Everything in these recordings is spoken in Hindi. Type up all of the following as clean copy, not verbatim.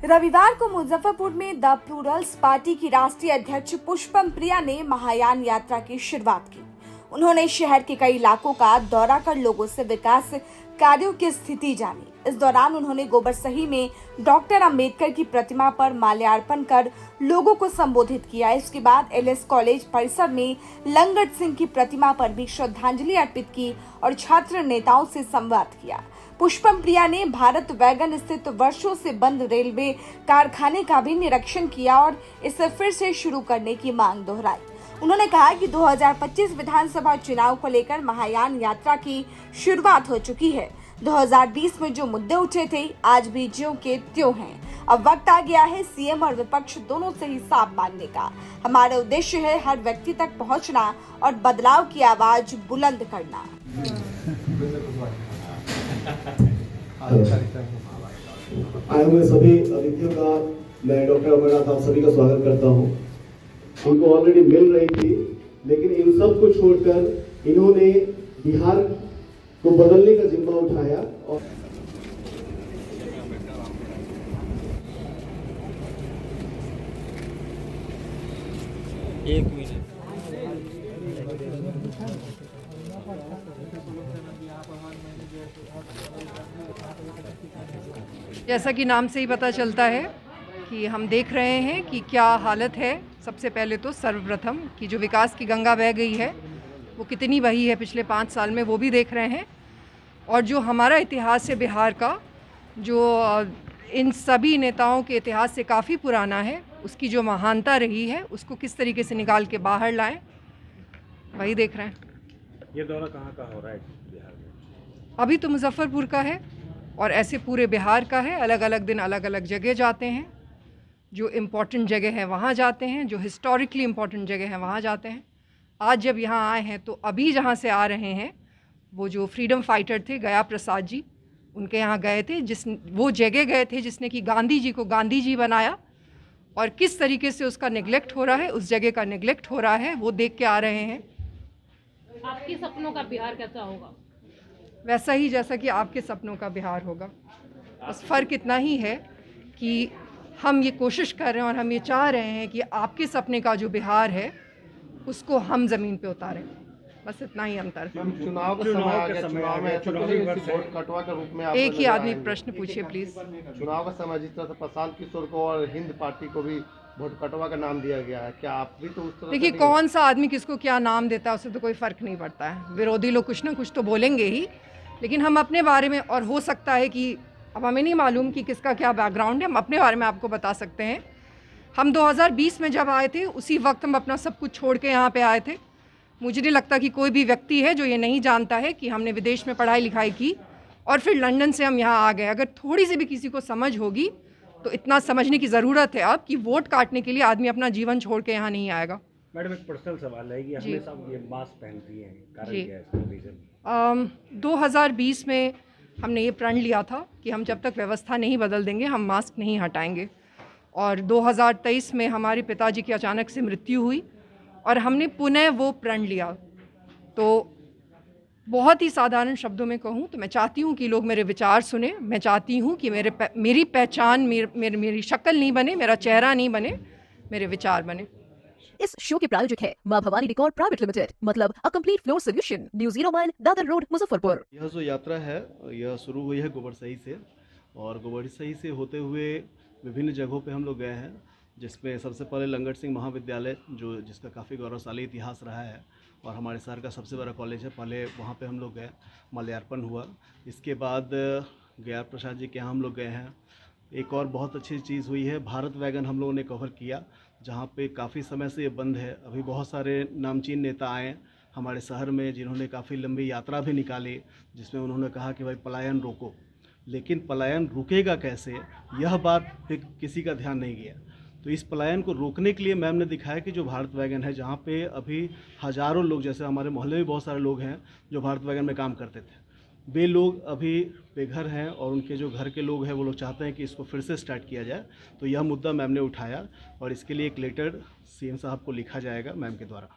रविवार को मुजफ्फरपुर में द प्लूरल्स पार्टी की राष्ट्रीय अध्यक्ष पुष्पम प्रिया ने महायान यात्रा की शुरुआत की। उन्होंने शहर के कई इलाकों का दौरा कर लोगों से विकास कार्यों की स्थिति जानी। इस दौरान उन्होंने गोबरसही में डॉक्टर अंबेडकर की प्रतिमा पर माल्यार्पण कर लोगों को संबोधित किया। इसके बाद एलएस कॉलेज परिसर में लंगट सिंह की प्रतिमा पर भी श्रद्धांजलि अर्पित की और छात्र नेताओं से संवाद किया। पुष्पम प्रिया ने भारत वैगन स्थित वर्षों से बंद रेलवे कारखाने का भी निरीक्षण किया और इसे फिर से शुरू करने की मांग दोहराई। उन्होंने कहा कि 2025 विधानसभा चुनाव को लेकर महायान यात्रा की शुरुआत हो चुकी है। 2020 में जो मुद्दे उठे थे आज भी ज्यों के त्यों हैं। अब वक्त आ गया है सीएम और विपक्ष दोनों से हिसाब मांगने का। हमारा उद्देश्य है हर व्यक्ति तक पहुंचना और बदलाव की आवाज बुलंद करना। आए हुए सभी अतिथियों का मैं डॉक्टर अमरनाथ आप सभी का स्वागत करता हूं। उनको ऑलरेडी मिल रही थी, लेकिन इन सब को छोड़कर इन्होंने बिहार को बदलने का जिम्मा उठाया। और एक मिनट जैसा कि नाम से ही पता चलता है कि हम देख रहे हैं कि क्या हालत है। सबसे पहले तो सर्वप्रथम कि जो विकास की गंगा बह गई है वो कितनी बही है पिछले 5 साल में, वो भी देख रहे हैं। और जो हमारा इतिहास है बिहार का, जो इन सभी नेताओं के इतिहास से काफ़ी पुराना है, उसकी जो महानता रही है उसको किस तरीके से निकाल के बाहर लाएं, वही देख रहे हैं। ये दौरा कहाँ का हो रहा है बिहार में? अभी तो मुजफ्फरपुर का है और ऐसे पूरे बिहार का है। अलग अलग दिन अलग अलग जगह जाते हैं। जो इम्पॉर्टेंट जगह है वहाँ जाते हैं, जो हिस्टोरिकली इम्पॉर्टेंट जगह है वहाँ जाते हैं। आज जब यहाँ आए हैं तो अभी जहाँ से आ रहे हैं वो जो फ्रीडम फाइटर थे गया प्रसाद जी, उनके यहाँ गए थे। वो जगह गए थे जिसने कि गांधी जी को गांधी जी बनाया, और किस तरीके से उसका नेग्लेक्ट हो रहा है, उस जगह का नेग्लेक्ट हो रहा है, वो देख के आ रहे हैं। आपके सपनों का बिहार कैसा होगा? वैसा ही जैसा कि आपके सपनों का बिहार होगा। बस फ़र्क इतना ही है कि हम ये कोशिश कर रहे हैं और हम ये चाह रहे हैं कि आपके सपने का जो बिहार है उसको हम ज़मीन पे उतारें। बस इतना ही अंतर है। चुनाव के समय में वोट कटवा के रूप में एक ही आदमी प्रश्न पूछिए प्लीज़। चुनाव का समय जिस तरह से प्रशांत किशोर को और हिंद पार्टी को भी वोट कटवा का नाम दिया गया है, क्या आप भी तो उस तरह? देखिए, कौन सा आदमी किसको क्या नाम देता है उससे तो कोई फ़र्क नहीं पड़ता है। विरोधी लोग कुछ ना कुछ तो बोलेंगे ही, लेकिन हम अपने बारे में, और हो सकता है कि अब हमें नहीं मालूम कि किसका क्या बैकग्राउंड है, हम अपने बारे में आपको बता सकते हैं। हम 2020 में जब आए थे उसी वक्त हम अपना सब कुछ छोड़ के यहाँ पे आए थे। मुझे नहीं लगता कि कोई भी व्यक्ति है जो ये नहीं जानता है कि हमने विदेश में पढ़ाई लिखाई की और फिर लंदन से हम यहाँ आ गए। अगर थोड़ी सी भी किसी को समझ होगी तो इतना समझने की ज़रूरत है अब कि वोट काटने के लिए आदमी अपना जीवन छोड़ के यहाँ नहीं आएगा। मैडम, एक पर्सनल सवाल है कि हमेशा ये मास्क पहनती हैं, कारण क्या है इसका रीज़न? 2020 में हमने ये प्रण लिया था कि हम जब तक व्यवस्था नहीं बदल देंगे हम मास्क नहीं हटाएंगे। और 2023 में हमारे पिताजी की अचानक से मृत्यु हुई और हमने पुनः वो प्रण लिया। तो बहुत ही साधारण शब्दों में कहूँ तो मैं चाहती हूँ कि लोग मेरे विचार सुने। मैं चाहती हूँ कि मेरी पहचान मेरी शक्ल नहीं बने, मेरा चेहरा नहीं बने, मेरे विचार बने। इस शो के प्रायोजक है मां भवानी डेकोर प्राइवेट लिमिटेड, मतलब a complete floor solution, new 0 mile Dadar road Muzaffarpur. यह जो यात्रा है यह शुरू हुई है गोबरसही से, और गोबरसही से होते हुए विभिन्न जगहों पे हम लोग गए हैं, जिसमें सबसे पहले लंगट सिंह महाविद्यालय जिसका काफ़ी गौरवशाली इतिहास रहा है और हमारे शहर का सबसे बड़ा कॉलेज है, पहले वहाँ पे हम लोग गए, माल्यार्पण हुआ। इसके बाद गया प्रसाद जी के यहाँ हम लोग गए हैं। एक और बहुत अच्छी चीज़ हुई है, भारत वैगन हम लोगों ने कवर किया, जहाँ पे काफ़ी समय से ये बंद है। अभी बहुत सारे नामचीन नेता आए हमारे शहर में जिन्होंने काफ़ी लंबी यात्रा भी निकाली, जिसमें उन्होंने कहा कि भाई पलायन रोको, लेकिन पलायन रुकेगा कैसे, यह बात पे किसी का ध्यान नहीं गया। तो इस पलायन को रोकने के लिए मैम ने दिखाया कि जो भारत वैगन है, जहाँ पे अभी हज़ारों लोग, जैसे हमारे मोहल्ले में बहुत सारे लोग हैं जो भारत वैगन में काम करते थे, वे लोग अभी बेघर हैं और उनके जो घर के लोग हैं वो लोग चाहते हैं कि इसको फिर से स्टार्ट किया जाए। तो यह मुद्दा मैम ने उठाया और इसके लिए एक लेटर सीएम साहब को लिखा जाएगा मैम के द्वारा।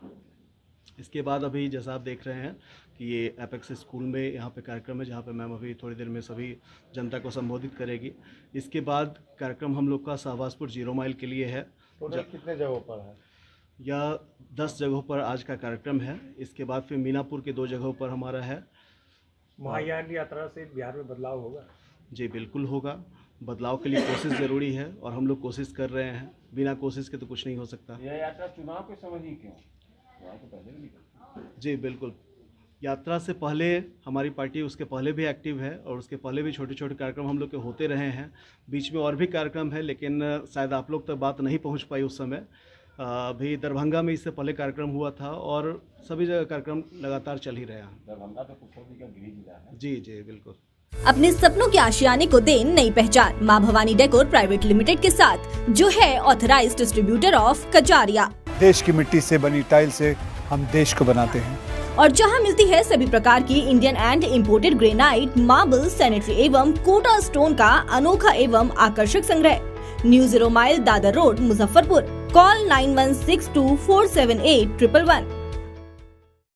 इसके बाद अभी जैसा आप देख रहे हैं कि ये एपेक्स स्कूल में यहाँ पे कार्यक्रम है, जहाँ पे मैम अभी थोड़ी देर में सभी जनता को संबोधित करेगी। इसके बाद कार्यक्रम हम लोग का शाहबाजपुर 0 माइल के लिए है। टोटल कितने जगहों पर है? या 10 जगहों पर आज का कार्यक्रम है। इसके बाद फिर मीनापुर के 2 जगहों पर हमारा है। महायान यात्रा से बिहार में बदलाव होगा? जी बिल्कुल होगा। बदलाव के लिए कोशिश ज़रूरी है और हम लोग कोशिश कर रहे हैं। बिना कोशिश के तो कुछ नहीं हो सकता। यह यात्रा चुनाव के समय ही क्यों? चुनाव के पहले भी? जी बिल्कुल। यात्रा से पहले हमारी पार्टी उसके पहले भी एक्टिव है और उसके पहले भी छोटे छोटे कार्यक्रम हम लोग के होते रहे हैं। बीच में और भी कार्यक्रम है, लेकिन शायद आप लोग तक बात नहीं पहुंच पाई उस समय। अभी दरभंगा में इससे पहले कार्यक्रम हुआ था और सभी जगह कार्यक्रम लगातार चल ही रहे हैं। दरभंगा तो कुशोरी का गृह जिला है। जी जी बिल्कुल। अपने सपनों के आशियाने को दे नई पहचान माँ भवानी डेकोर प्राइवेट लिमिटेड के साथ, जो है ऑथराइज्ड डिस्ट्रीब्यूटर ऑफ कजारिया। देश की मिट्टी से बनी टाइल से हम देश को बनाते हैं और जहां मिलती है सभी प्रकार की Indian and imported granite, marble, sanitary एवं कोटा स्टोन का अनोखा एवं आकर्षक संग्रह। New 0 mile, Dadar road, Muzaffarpur. Call 9162478111।